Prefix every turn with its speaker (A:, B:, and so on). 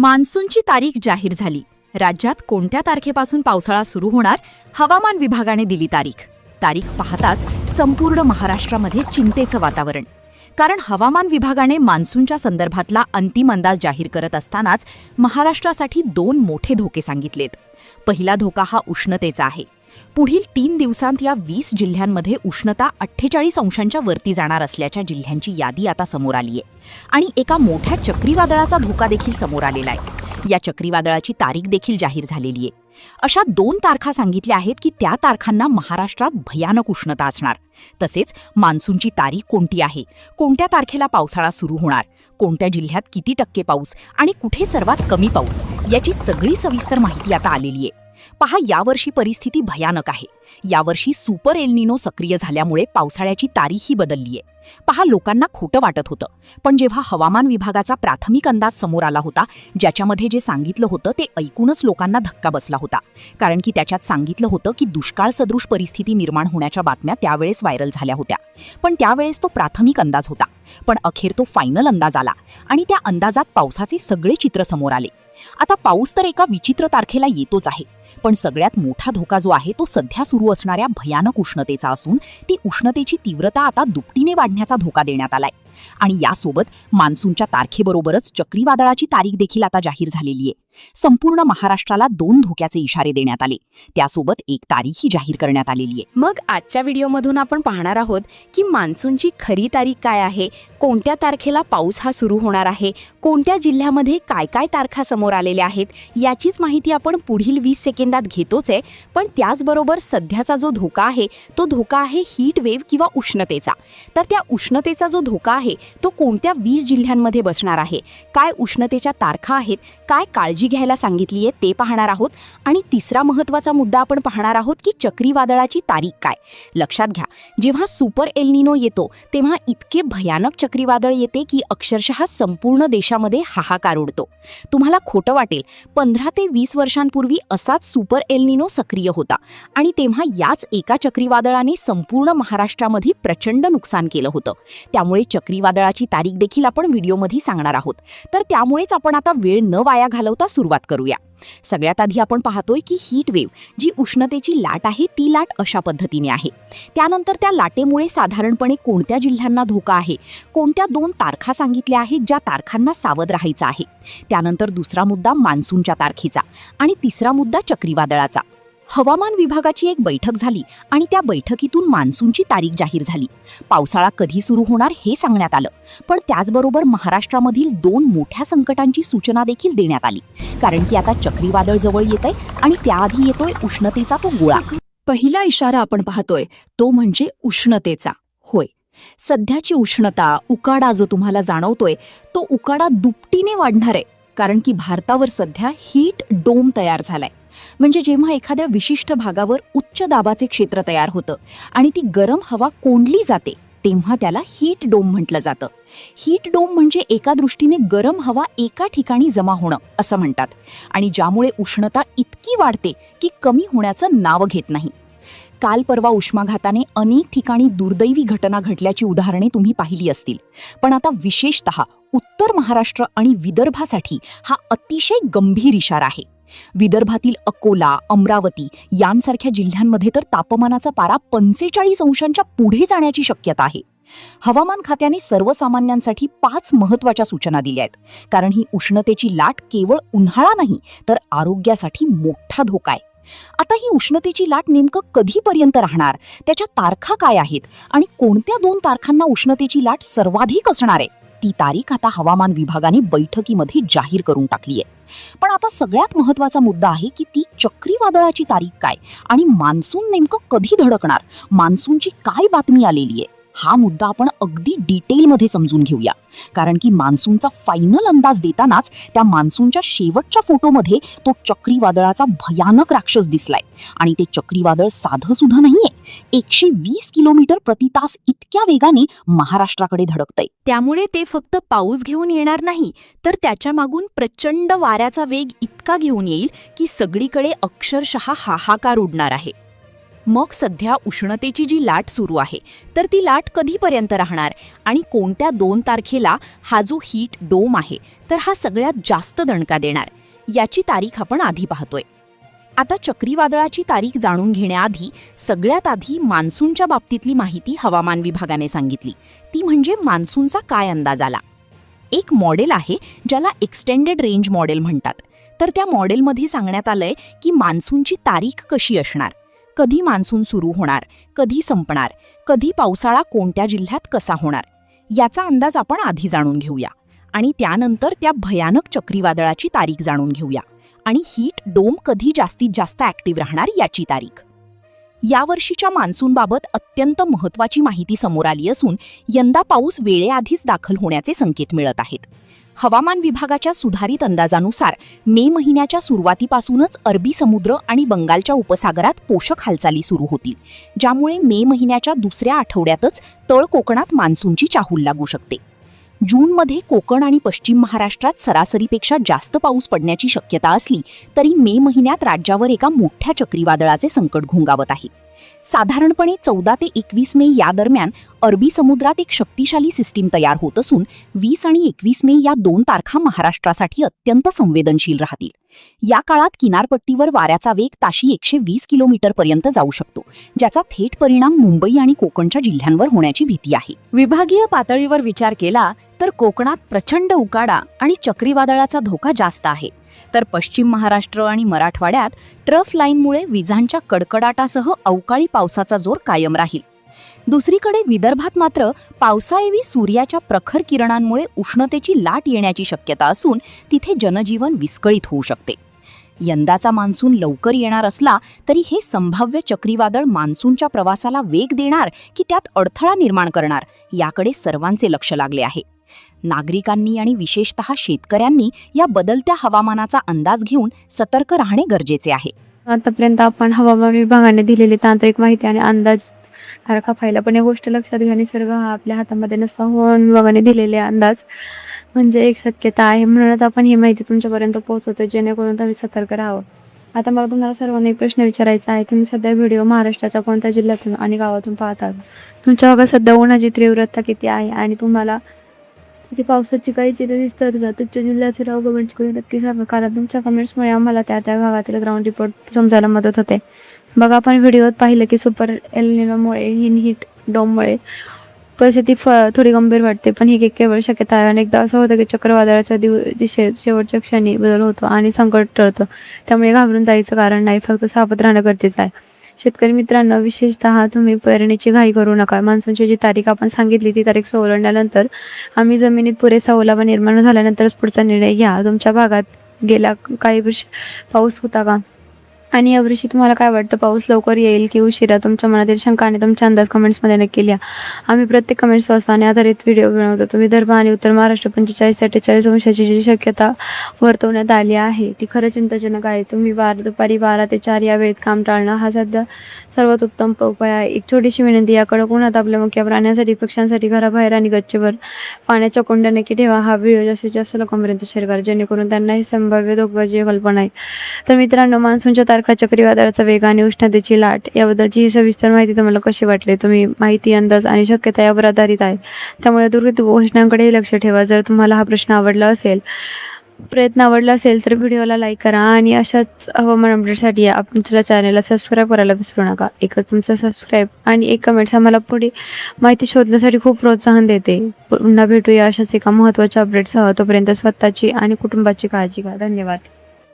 A: मान्सूनची तारीख जाहीर झाली. राज्यात कोणत्या तारखेपासून पावसाळा सुरू होणार, हवामान विभागाने दिली तारीख पाहताच संपूर्ण महाराष्ट्रामध्ये चिंतेचं वातावरण. कारण हवामान विभागाने मान्सूनच्या संदर्भातला अंतिम अंदाज जाहीर करत असतानाच महाराष्ट्रासाठी 2 मोठे धोके सांगितलेत. पहिला धोका हा उष्णतेचा आहे. पुढील 3 दिवसांत या 20 जिल्ह्यांमध्ये उष्णता 48 अंशांच्या वरती जाणार असल्याच्या जिल्ह्यांची यादी आता समोर आलीय. आणि एका मोठ्या चक्रीवादळाचा धोका देखील समोर आलेला आहे. या चक्रीवादळाची तारीख देखील जाहीर झालेली आहे. अशा 2 तारखा सांगितल्या आहेत की त्या तारखांना महाराष्ट्रात भयानक उष्णता असणार. तसेच मान्सूनची तारीख कोणती आहे, कोणत्या तारखेला पावसाळा सुरू होणार, कोणत्या जिल्ह्यात किती टक्के पाऊस आणि कुठे सर्वात कमी पाऊस, याची सगळी सविस्तर माहिती आता आलेली आहे. पहा, यावर्षी परिस्थिती भयानक आहे. यावर्षी सुपर एल निनो सक्रिय झाल्यामुळे पावसाळ्याची तारीखही बदलली आहे. पहा, लोकांना खोटं वाटत होतं, पण जेव्हा हवामान विभागाचा प्राथमिक अंदाज समोर आला होता, ज्याच्यामध्ये जे सांगितलं होतं ते ऐकूनच लोकांना धक्का बसला होता. कारण की त्याच्यात सांगितलं होतं की दुष्काळ सदृश परिस्थिती निर्माण होण्याच्या बातम्या त्यावेळेस व्हायरल झाल्या होत्या. पण त्यावेळेस तो प्राथमिक अंदाज होता. पण अखेर तो फायनल अंदाज आला आणि त्या अंदाजात पावसाचे सगळे चित्र समोर आले. आता पाऊस तर एका विचित्र तारखेला येतोच आहे, पण सगळ्यात मोठा धोका जो आहे तो सध्या सुरू असणाऱ्या भयानक उष्णतेचा असून ती उष्णतेची तीव्रता आता दुपटीने वाढण्याचा धोका देण्यात आलाय. आणि यासोबत मान्सूनच्या तारखेबरोबरच चक्रीवादळाची तारीख देखील आता जाहीर झालेली आहे. संपूर्ण महाराष्ट्राला 2 धोक्याचे इशारे देण्यात आले. त्यासोबत एक तारीखही जाहीर करण्यात आलेली आहे.
B: मग आजच्या व्हिडिओमधून आपण पाहणार आहोत की मान्सूनची खरी तारीख काय आहे, कोणत्या तारखेला पाऊस हा सुरू होणार आहे, कोणत्या जिल्ह्यामध्ये काय काय तारखा समोर आलेल्या आहेत, याचीच माहिती आपण पुढील 20 सेकंदात घेतोच आहे. पण त्याचबरोबर सध्याचा जो धोका आहे तो धोका आहे हीट वेव्ह किंवा उष्णतेचा. तर त्या उष्णतेचा जो धोका आहे तो कोणत्या 20 जिल्ह्यांमध्ये बसणार आहे, काय उष्णतेच्या तारखा आहेत, काय काळजी घ्यायला सांगितली आहे ते पाहणार आहोत. आणि तिसरा महत्त्वाचा मुद्दा आपण पाहणार आहोत की चक्रीवादळाची तारीख काय. लक्षात घ्या, जेव्हा सुपर एल निनो येतो तेव्हा इतके भयानक चक्रीवादळ येते की अक्षरशः संपूर्ण देशामध्ये हाहाकार उडतो. तुम्हाला खोटं वाटेल, 15 ते 20 वर्षांपूर्वी असाच सुपर एल निनो सक्रिय होता आणि तेव्हा याच एका चक्रीवादळाने संपूर्ण महाराष्ट्रामध्ये प्रचंड नुकसान केलं होतं. त्यामुळे चक्रीवादळाची तारीख देखील आपण व्हिडिओमध्ये सांगणार आहोत. तर त्यामुळेच आपण आता वेळ न वाया घालवता सुरुवात करूया. सगळ्यात आधी आपण पाहतोय की हीट वेव्ह, जी उष्णतेची लाट आहे, ती लाट अशा पद्धतीने आहे. त्यानंतर त्या लाटेमुळे साधारणपणे कोणत्या जिल्ह्यांना धोका आहे, कोणत्या 2 तारखा सांगितल्या आहेत ज्या तारखांना सावध राहायचं आहे. त्यानंतर दुसरा मुद्दा मान्सूनच्या तारखेचा आणि तिसरा मुद्दा चक्रीवादळाचा. हवामान विभागाची एक बैठक झाली आणि त्या बैठकीतून मान्सूनची तारीख जाहीर झाली. पावसाळा कधी सुरू होणार हे सांगण्यात आलं. पण त्याचबरोबर महाराष्ट्रामधील 2 मोठ्या संकटांची सूचना देखील देण्यात आली. कारण की आता चक्रीवादळ जवळ येतंय आणि त्याआधी येतोय उष्णतेचा तो गोळा.
A: पहिला इशारा आपण पाहतोय तो म्हणजे उष्णतेचा. होय, सध्याची उष्णता, उकाडा जो तुम्हाला जाणवतोय तो उकाडा दुपटीने वाढणार आहे. कारण की भारतावर सध्या हीट डोम तयार झालाय. म्हणजे जेव्हा एखाद्या विशिष्ट भागावर उच्च दाबाचे क्षेत्र तयार होतं आणि ती गरम हवा कोंडली जाते तेव्हा त्याला हीट डोम म्हटलं जातं. हीट डोम म्हणजे एका दृष्टीने गरम हवा एका ठिकाणी जमा होणं असं म्हणतात. आणि ज्यामुळे उष्णता इतकी वाढते की कमी होण्याचं नाव घेत नाही. काल परवा उष्माघाताने अनेक ठिकाणी दुर्दैवी घटना घडल्याची उदाहरणे तुम्ही पाहिली असतील. पण आता विशेषतः उत्तर महाराष्ट्र आणि विदर्भासाठी हा अतिशय गंभीर इशारा आहे. विदर्भातील अकोला, अमरावती यांसारख्या जिल्ह्यांमध्ये तर तापमानाचा पारा 45 अंशांच्या पुढे जाण्याची शक्यता आहे. हवामान खात्याने सर्वसामान्यांसाठी 5 महत्त्वाच्या सूचना दिल्या आहेत. कारण ही उष्णतेची लाट केवळ उन्हाळा नाही तर आरोग्यासाठी मोठा धोका आहे. आता ही उष्णतेची लाट नेमकं कधीपर्यंत राहणार, त्याच्या तारखा काय आहेत आणि कोणत्या 2 तारखांना उष्णतेची लाट सर्वाधिक असणार आहे, ती तारीख आता हवामान विभागाने बैठकीमध्ये जाहीर करून टाकली आहे. पण आता सगळ्यात महत्त्वाचा मुद्दा आहे की ती चक्रीवादळाची तारीख काय आणि मान्सून नेमकं कधी धडकणार, मान्सूनची काय बातमी आलेली आहे. हा मुद्दा आपण अगदी डिटेलमध्ये समजून घेऊया. कारण की मान्सूनचा फायनल अंदाज देतानाच त्या मान्सूनच्या शेवटच्या फोटोमध्ये तो चक्रीवादळाचा भयानक राक्षस दिसलाय. आणि ते चक्रीवादळ साधं सुद्धा नाहीये. 120 किलोमीटर प्रति तास इतक्या वेगाने महाराष्ट्राकडे धडकतंय.
B: त्यामुळे ते फक्त पाऊस घेऊन येणार नाही तर त्याच्या मागून प्रचंड वाऱ्याचा वेग इतका घेऊन येईल की सगळीकडे अक्षरशः हाहाकार उडणार आहे.
A: मग सध्या उष्णतेची जी लाट सुरू आहे तर ती लाट कधीपर्यंत राहणार आणि कोणत्या 2 तारखेला हा जो हीट डोम आहे तर हा सगळ्यात जास्त दणका देणार याची तारीख आपण आधी पाहतोय. आता चक्रीवादळाची तारीख जाणून घेण्याआधी सगळ्यात आधी मान्सूनच्या बाबतीतली माहिती हवामान विभागाने सांगितली, ती म्हणजे मान्सूनचा काय अंदाज आला. एक मॉडेल आहे ज्याला एक्सटेंडेड रेंज मॉडेल म्हणतात. तर त्या मॉडेलमध्ये सांगण्यात आलंय की मान्सूनची तारीख कशी असणार, कधी मान्सून सुरू होणार, कधी संपणार, कधी पावसाळा कोणत्या जिल्ह्यात कसा होणार याचा अंदाज आपण आधी जाणून घेऊया आणि त्यानंतर त्या भयानक चक्रीवादळाची तारीख जाणून घेऊया आणि हीट डोम कधी जास्तीत जास्त ॲक्टिव्ह राहणार याची तारीख. यावर्षीच्या मान्सूनबाबत अत्यंत महत्त्वाची माहिती समोर आली असून यंदा पाऊस वेळेआधीच दाखल होण्याचे संकेत मिळत आहेत. हवामान विभागाच्या सुधारित अंदाजानुसार मे महिन्याच्या सुरुवातीपासूनच अरबी समुद्र आणि बंगालच्या उपसागरात पोषक हालचाली सुरू होतील, ज्यामुळे मे महिन्याच्या दुसऱ्या आठवड्यातच तळ कोकणात मान्सूनची चाहूल लागू शकते. जूनमध्ये कोकण आणि पश्चिम महाराष्ट्रात सरासरीपेक्षा जास्त पाऊस पडण्याची शक्यता असली तरी मे महिन्यात राज्यावर एका मोठ्या चक्रीवादळाचे संकट घोंगावत आहे. साधारणपणे 14 ते 21 मे या दरम्यान अरबी समुद्रात एक शक्तिशाली सिस्टीम तयार होत असून 20 आणि 21 मे या 2 तारखा महाराष्ट्रासाठी अत्यंत संवेदनशील राहतील. या काळात किनारपट्टीवर वाऱ्याचा वेग ताशी 120 किलोमीटरपर्यंत जाऊ शकतो, ज्याचा थेट परिणाम मुंबई आणि कोकणच्या जिल्ह्यांवर होण्याची भीती आहे. विभागीय पातळीवर विचार केला तर कोकणात प्रचंड उकाडा आणि चक्रीवादळाचा धोका जास्त आहे, तर पश्चिम महाराष्ट्र आणि मराठवाड्यात ट्रफ लाईनमुळे विजांच्या कडकडाटासह अवकाळी पावसाचा जोर कायम राहील. दुसरीकडे विदर्भात मात्र पावसाएवी सूर्याच्या प्रखर किरणांमुळे उष्णतेची लाट येण्याची शक्यता असून तिथे जनजीवन विस्कळीत होऊ शकते. यंदाचा मान्सून लवकर येणार असला तरी हे संभाव्य चक्रीवादळ मान्सूनच्या प्रवासाला वेग देणार की त्यात अडथळा निर्माण करणार याकडे सर्वांचे लक्ष लागले आहे. नागरिकांनी आणि विशेषतः शेतकऱ्यांनी या बदलत्या हवामानाचा अंदाज घेऊन सतर्क राहणे गरजेचे आहे.
C: आतापर्यंत आपण हवामान विभागाने दिलेली तांत्रिक माहिती आणि अंदाज तारखा पाहिला, पण एक गोष्ट लक्षात घ्या, निसर्ग हा आपल्या हातामध्ये नसतो. हवामान विभागाने दिलेले अंदाज म्हणजे एक शक्यता आहे, म्हणूनच आपण ही माहिती तुमच्यापर्यंत पोहोचवतो जेणेकरून तुम्ही सतर्क राहावं. आता मला तुम्हाला सर्वांना एक प्रश्न विचारायचा आहे, तुम्ही सध्या व्हिडिओ महाराष्ट्राच्या कोणत्या जिल्ह्यातून आणि गावातून पाहतात? तुमच्या भागात सध्या उन्हाची तीव्रता किती आहे आणि तुम्हाला किती पावसाची काही चिन्ह दिसतात का? तुमच्या जिल्ह्याचे नाव कमेंट्स करून नक्की सांगा, कारण तुमच्या कमेंट्समुळे आम्हाला त्या त्या भागातील ग्राउंड रिपोर्ट समजायला मदत होते. बघा, आपण व्हिडिओत पाहिलं की सुपर एल निनोमुळे हीट डोममुळे परिस्थिती थोडी गंभीर वाटते, पण ही केवळ शक्यता आहे. अनेकदा असं होतं की चक्रीवादळाच्या दिशेत शेवटच्या क्षणी बदल होतो आणि संकट टळतं, त्यामुळे घाबरून जायचं कारण नाही, फक्त सावध राहणं गरजेचं आहे. शेतकरी मित्रांनो, विशेषतः तुम्ही पेरणीची घाई करू नका. मान्सूनची जी तारीख आपण सांगितली ती तारीख ओलांडल्यानंतर आम्ही जमिनीत पुरेसा ओलावा निर्माण झाल्यानंतरच पुढचा निर्णय घ्या. तुमच्या भागात गेल्या काही वर्ष पाऊस होता का आणि यावर्षी तुम्हाला काय वाटतं, पाऊस लवकर येईल की उशिरा? तुमच्या मनातील शंका आणि तुमचे अंदाज कमेंट्समध्ये नक्की लिहा. आम्ही प्रत्येक कमेंट्स वाचतो आणि आधारित व्हिडिओ बनवतो. विदर्भ आणि उत्तर महाराष्ट्र 45 ते 48 अंशाची जी शक्यता वर्तवण्यात आली आहे ती खरं चिंताजनक आहे. तुम्ही दुपारी 12 ते 4 या वेळेत काम टाळणं हा सध्या सर्वात उत्तम उपाय आहे. एक छोटीशी विनंती, या कडक उन्हात आपल्या मुख्य प्राण्यांसाठी, पक्ष्यांसाठी घराबाहेर आणि गच्चीवर पाण्याच्या कुंड्या नक्की ठेवा. हा व्हिडिओ जास्तीत जास्त लोकांपर्यंत शेअर करा जेणेकरून त्यांनाही संभाव्य धोक्याची कल्पना आहे. तर मित्रांनो, मान्सूनच्या तारखा, चक्रीवादळाचा वेग आणि उष्णतेची लाट याबद्दलची ही सविस्तर माहिती तुम्हाला कशी वाटली? तुम्ही माहिती, अंदाज आणि शक्यता यावर आधारित आहे, त्यामुळे दुर्गत घोषणांकडेही लक्ष ठेवा. जर तुम्हाला हा प्रश्न आवडला असेल, प्रयत्न आवडला असेल तर व्हिडिओला लाईक करा आणि अशाच हवामान अपडेटसाठी आपल्या चॅनलला सबस्क्राईब करायला विसरू नका. एकच तुमचं सबस्क्राईब आणि एक कमेंट्स आम्हाला पुढे माहिती शोधण्यासाठी खूप प्रोत्साहन देते. पुन्हा भेटूया अशाच एका महत्त्वाच्या अपडेटसह. तोपर्यंत स्वतःची आणि कुटुंबाची काळजी घ्या. धन्यवाद.